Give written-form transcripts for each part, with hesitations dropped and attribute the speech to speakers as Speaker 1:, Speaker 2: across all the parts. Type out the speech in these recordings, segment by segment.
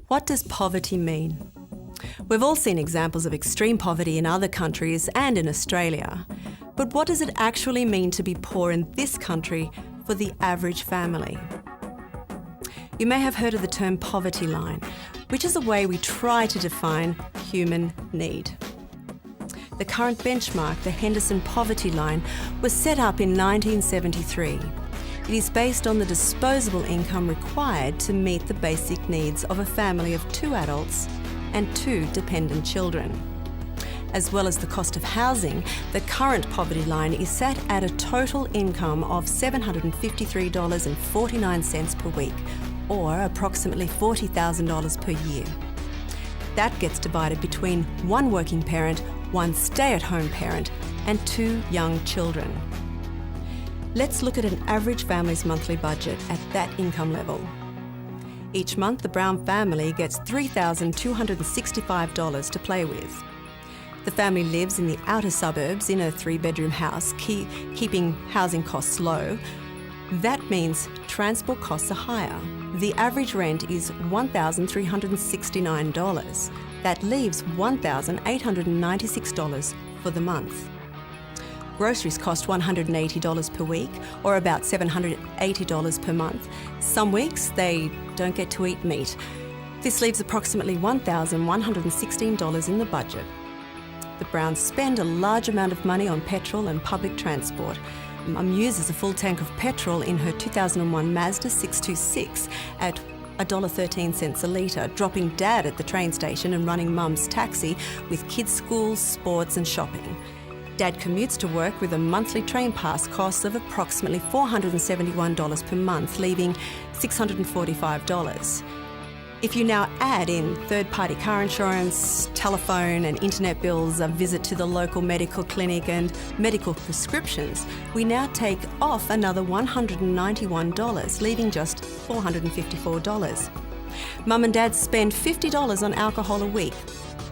Speaker 1: What does poverty mean? We've all seen examples of extreme poverty in other countries and in Australia. But what does it actually mean to be poor in this country for the average family? You may have heard of the term poverty line, which is a way we try to define human need. The current benchmark, the Henderson Poverty Line, was set up in 1973. It is based on the disposable income required to meet the basic needs of a family of 2 adults and 2 dependent children. As well as the cost of housing, the current poverty line is set at a total income of $753.49 per week, or approximately $40,000 per year. That gets divided between 1 working parent, 1 stay-at-home parent, and 2 young children. Let's look at an average family's monthly budget at that income level. Each month, the Brown family gets $3,265 to play with. The family lives in the outer suburbs in a 3-bedroom house, keeping housing costs low. That means transport costs are higher. The average rent is $1,369. That leaves $1,896 for the month. Groceries cost $180 per week, or about $780 per month. Some weeks they don't get to eat meat. This leaves approximately $1,116 in the budget. The Browns spend a large amount of money on petrol and public transport. Mum uses a full tank of petrol in her 2001 Mazda 626 at $1.13 a litre, dropping Dad at the train station and running Mum's taxi with kids' schools, sports and shopping. Dad commutes to work with a monthly train pass cost of approximately $471 per month, leaving $645. If you now add in third-party car insurance, telephone and internet bills, a visit to the local medical clinic and medical prescriptions, we now take off another $191, leaving just $454. Mum and Dad spend $50 on alcohol a week,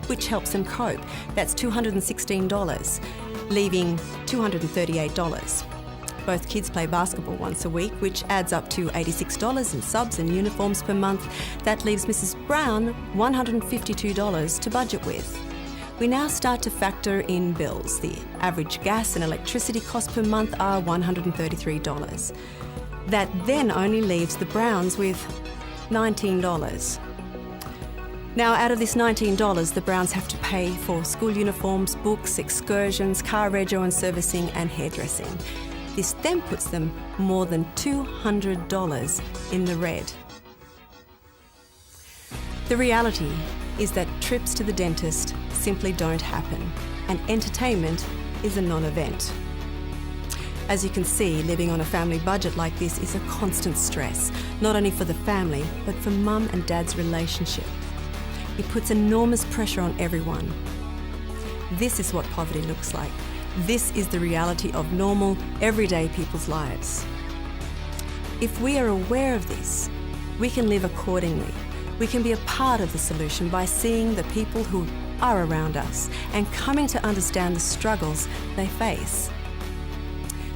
Speaker 1: which helps them cope. That's $216, leaving $238. Both kids play basketball once a week, which adds up to $86 in subs and uniforms per month. That leaves Mrs. Brown $152 to budget with. We now start to factor in bills. The average gas and electricity costs per month are $133. That then only leaves the Browns with $19. Now, out of this $19, the Browns have to pay for school uniforms, books, excursions, car rego and servicing, and hairdressing. This then puts them more than $200 in the red. The reality is that trips to the dentist simply don't happen, and entertainment is a non-event. As you can see, living on a family budget like this is a constant stress, not only for the family, but for Mum and Dad's relationship. It puts enormous pressure on everyone. This is what poverty looks like. This is the reality of normal, everyday people's lives. If we are aware of this, we can live accordingly. We can be a part of the solution by seeing the people who are around us and coming to understand the struggles they face.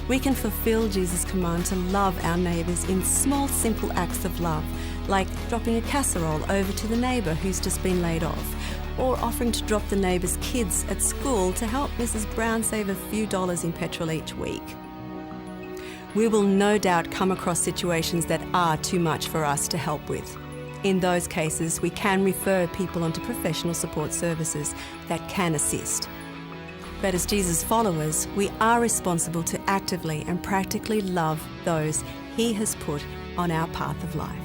Speaker 1: We can fulfill Jesus' command to love our neighbours in small, simple acts of love, like dropping a casserole over to the neighbour who's just been laid off, or offering to drop the neighbour's kids at school to help Mrs. Brown save a few dollars in petrol each week. We will no doubt come across situations that are too much for us to help with. In those cases, we can refer people onto professional support services that can assist. But as Jesus' followers, we are responsible to actively and practically love those He has put on our path of life.